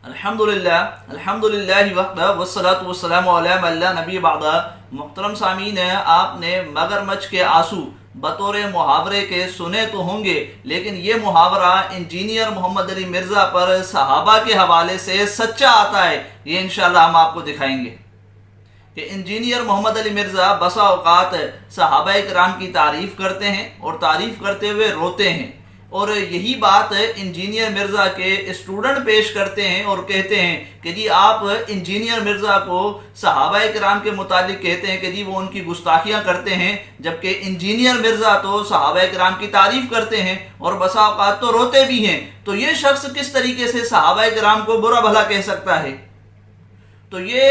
अल्हम्दुलिल्लाह वहदा वस्सलातु वस्सलामु अला मन ला नबी बअदा। मुहतरम सामीन, आपने मगरमच्छ के आंसू बतौर मुहावरे के सुने तो होंगे, लेकिन ये मुहावरा इंजीनियर मोहम्मद अली मिर्ज़ा पर सहाबा के हवाले से सच्चा आता है। ये इंशाअल्लाह हम आपको दिखाएंगे कि इंजीनियर मोहम्मद अली मिर्ज़ा बसा औकात सहाबा किराम की तारीफ़ करते हैं और तारीफ़ करते हुए रोते हैं, और यही बात इंजीनियर मिर्ज़ा के स्टूडेंट पेश करते हैं और कहते हैं कि जी आप इंजीनियर मिर्ज़ा को सहाबा किराम के मुतालिक कहते हैं कि जी वो उनकी गुस्ताखियाँ करते हैं, जबकि इंजीनियर मिर्ज़ा तो सहाबा किराम की तारीफ़ करते हैं और बसा औक़ात तो रोते भी हैं। तो ये शख्स किस तरीके से सहाबा किराम को बुरा भला कह सकता है? तो ये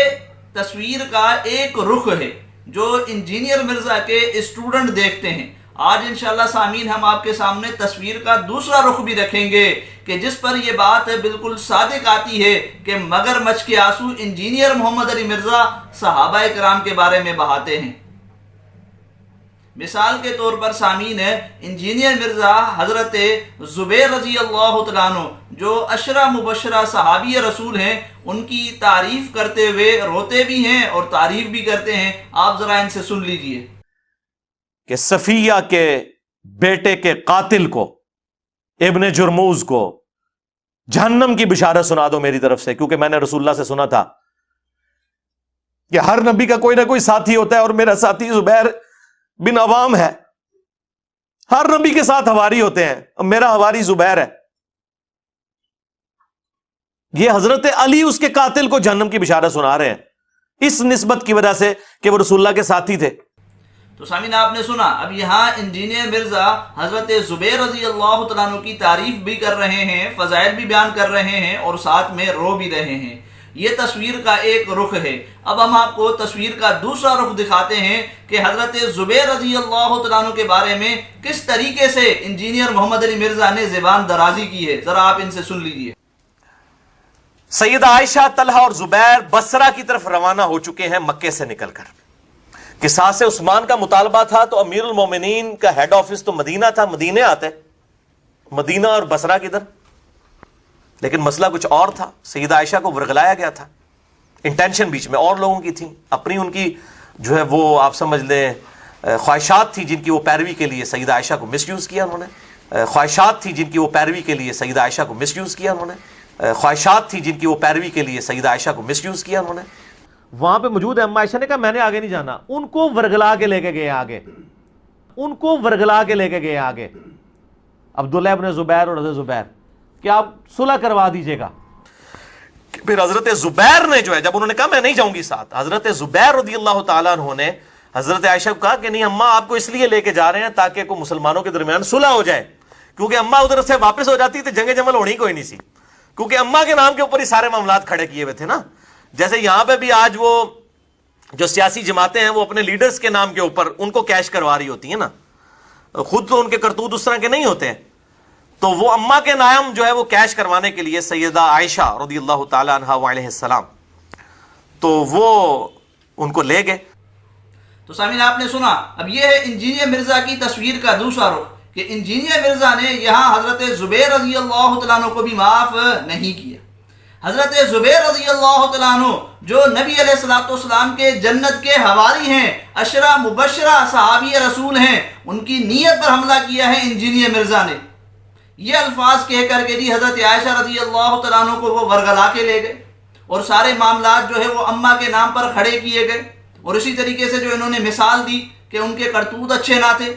तस्वीर का एक रुख है जो इंजीनियर मिर्ज़ा के स्टूडेंट देखते हैं। आज इंशाअल्लाह सामीन हम आपके सामने तस्वीर का दूसरा रुख भी रखेंगे कि जिस पर यह बात बिल्कुल सादिक आती है कि मगरमच्छ के आंसू इंजीनियर मोहम्मद अली मिर्ज़ा सहाबा किराम के बारे में बहाते हैं। मिसाल के तौर पर सामीन इंजीनियर मिर्ज़ा हज़रत ज़ुबैर रज़ी अल्लाह तआला अन्हु जो अशरा मुबशरा सहाबी रसूल हैं, उनकी तारीफ़ करते हुए रोते भी हैं और तारीफ़ भी करते हैं। आप ज़रा इनसे सुन लीजिए कि सफिया के बेटे के कातिल को, इब्ने जुर्मूज को जहन्नम की बिशारत सुना दो मेरी तरफ से, क्योंकि मैंने रसूलुल्लाह से सुना था कि हर नबी का कोई ना कोई साथी होता है और मेरा साथी जुबैर बिन अवाम है। हर नबी के साथ हवारी होते हैं और मेरा हवारी जुबैर है। ये हजरत अली उसके कातिल को जहन्नम की बिशारत सुना रहे हैं इस निस्बत की वजह से कि वो रसूलुल्लाह के साथी थे। तो सामीन आपने सुना, अब यहाँ इंजीनियर मिर्ज़ा हज़रत ज़ुबैर रज़ी अल्लाह तआला अन्हु की तारीफ़ भी कर रहे हैं, फ़ज़ाइल भी बयान कर रहे हैं और साथ में रो भी रहे हैं। ये तस्वीर का एक रुख है। अब हम आपको तस्वीर का दूसरा रुख दिखाते हैं कि हज़रत ज़ुबैर रज़ी अल्लाह तआला अन्हु के बारे में किस तरीके से इंजीनियर मोहम्मद अली मिर्ज़ा ने ज़बान दराजी की है। ज़रा आप इनसे सुन लीजिए। सैयदा आयशा, तलहा और जुबैर बसरा की तरफ रवाना हो चुके हैं मक्के से निकलकर। किसास उस्मान का मुतालबा था तो अमीरुल मोमिनीन का हेड ऑफिस तो मदीना था, मदीने आते, मदीना और बसरा किधर। लेकिन मसला कुछ और था। सैयदा आयशा को वर्गलाया गया था। इंटेंशन बीच में और लोगों की थी, अपनी उनकी जो है वो आप समझ लें ख्वाहिशात थी जिनकी वो पैरवी के लिए सैयदा आयशा को मिसयूज किया उन्होंने। ख्वाहिशात थी जिनकी वो पैरवी के लिए सैयदा आयशा को मिसयूज किया उन्होंने। ख्वाहिशात थी जिनकी वो पैरवी के लिए सैयदा आयशा को मिसयूज किया उन्होंने। वहां पे मौजूद है अम्मा आयशा ने कहा मैंने आगे नहीं जाना। उनको वर्गला के लेके गए आगे, उनको वर्गला के लेके गए आगे अब्दुल्लाह इब्न जुबैर और हज़रत जुबैर कि आप सुलह करवा दीजिएगा। फिर हजरत जुबैर ने जो है, जब उन्होंने कहा मैं नहीं जाऊंगी साथ, हजरत जुबैर रज़ियल्लाहु ताला अन्हु ने हजरत आयशा को कहा कि नहीं अम्मा, आपको इसलिए लेके जा रहे हैं ताकि को मुसलमानों के दरमियान सुलह हो जाए, क्योंकि अम्मा उधर से वापस हो जाती तो जंग जमल होनी कोई नहीं सी, क्योंकि अम्मा के नाम के ऊपर ही सारे मामलात खड़े किए हुए थे ना। जैसे यहां पे भी आज वो जो सियासी जमातें हैं वो अपने लीडर्स के नाम के ऊपर उनको कैश करवा रही होती है ना, खुद तो उनके करतूत उस तरह के नहीं होते हैं, तो वो अम्मा के नाम जो है वो कैश करवाने के लिए सैयदा आयशा रज़ियल्लाहु ताला अन्हा व अलैहिस्सलाम तो वो उनको ले गए। तो सामीन आपने सुना, अब ये है इंजीनियर मिर्ज़ा की तस्वीर का दूसरा रुख कि इंजीनियर मिर्ज़ा ने यहाँ हज़रत ज़ुबैर रज़ी अल्लाह तआला अन्हु को भी माफ़ नहीं किया। हज़रत ज़ुबैर रज़ी अल्लाह तआला अन्हु जो नबी अलैहिस्सलातु वस्सलाम के जन्नत के हवारी हैं, अशरा मुबशरा सहाबी रसूल हैं, उनकी नीयत पर हमला किया है इंजीनियर मिर्ज़ा ने। ये अल्फाज कह कर के दी हज़रत आयशा रज़ी अल्लाह तआला अन्हु को वो वर्गला के ले गए और सारे मामलात जो है वो अम्मा के नाम पर खड़े किए गए। और इसी तरीके से जो इन्होंने मिसाल दी कि उनके करतूत अच्छे ना थे,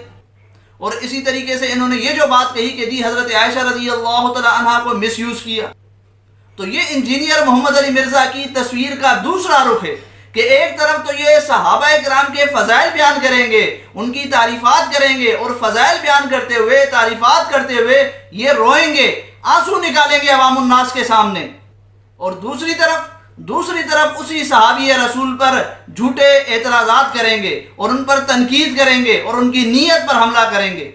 और इसी तरीके से इन्होंने ये जो बात कही कि जी हज़रत आयशा रज़ी अल्लाह तआला अन्हा को मिसयूज़ किया। तो ये इंजीनियर मोहम्मद अली मिर्ज़ा की तस्वीर का दूसरा रुख है कि एक तरफ तो ये सहाबा किराम के फ़ज़ाइल बयान करेंगे, उनकी तारीफ़ात करेंगे और फ़ज़ाइल बयान करते हुए, तारीफ़ात करते हुए ये रोएंगे, आंसू निकालेंगे अवामुन नास के सामने, और दूसरी तरफ उसी सहाबी रसूल पर झूठे एतराज़ात करेंगे और उन पर तनकीद करेंगे और उनकी नीयत पर हमला करेंगे।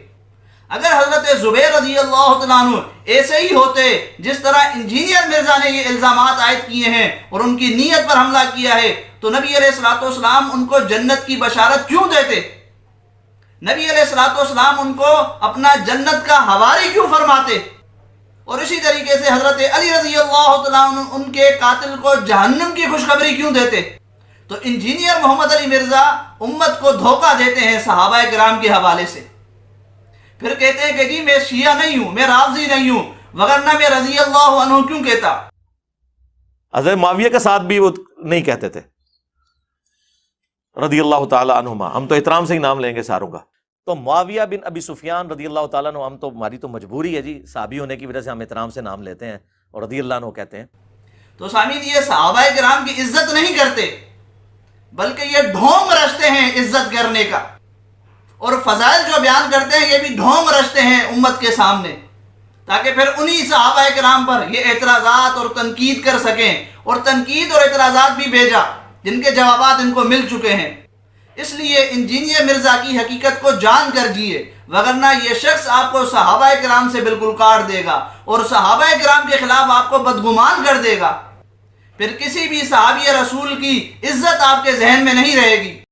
अगर हज़रत ज़ुबैर रज़ी अल्लाह तआला अन्हु ऐसे ही होते जिस तरह इंजीनियर मिर्ज़ा ने ये इल्ज़ामात आयद किए हैं और उनकी नीयत पर हमला किया है, तो नबी अलैहिस्सलातु वस्सलाम उनको जन्नत की बशारत क्यों देते? नबी अलैहिस्सलातु वस्सलाम उनको अपना जन्नत का हवारी क्यों फरमाते? اور اسی طریقے سے حضرت علی رضی اللہ تعالیٰ عنہ ان کے قاتل کو جہنم کی خوشخبری کیوں دیتے؟ تو انجینئر محمد علی مرزا امت کو دھوکہ دیتے ہیں صحابہ کرام کے حوالے سے. پھر کہتے ہیں کہ جی میں شیعہ نہیں ہوں، میں رافضی نہیں ہوں، وگرنہ میں رضی اللہ عنہ کیوں کہتا. حضرت معاویہ کا ساتھ بھی وہ نہیں کہتے تھے رضی اللہ تعالیٰ عنہما، ہم تو احترام سے ہی نام لیں گے ساروں کا. تو معاویہ بن ابی سفیان رضی اللہ تعالیٰ عنہ، ہم تو ہماری تو مجبوری ہے جی، صحابی ہونے کی وجہ سے ہم احترام سے نام لیتے ہیں اور رضی اللہ عنہ کہتے ہیں. تو سامعین یہ صحابہ کرام کی عزت نہیں کرتے، بلکہ یہ ڈھونگ رچتے ہیں عزت کرنے کا، اور فضائل جو بیان کرتے ہیں یہ بھی ڈھونگ رچتے ہیں امت کے سامنے، تاکہ پھر انہی صحابہ کرام پر یہ اعتراضات اور تنقید کر سکیں، اور تنقید اور اعتراضات بھی بھیجا جن کے جوابات ان کو مل چکے ہیں. اس لیے انجینئر مرزا کی حقیقت کو جان کر جیے، وگرنہ یہ شخص آپ کو صحابہ کرام سے بالکل کاٹ دے گا اور صحابہ کرام کے خلاف آپ کو بدگمان کر دے گا. پھر کسی بھی صحابی رسول کی عزت آپ کے ذہن میں نہیں رہے گی.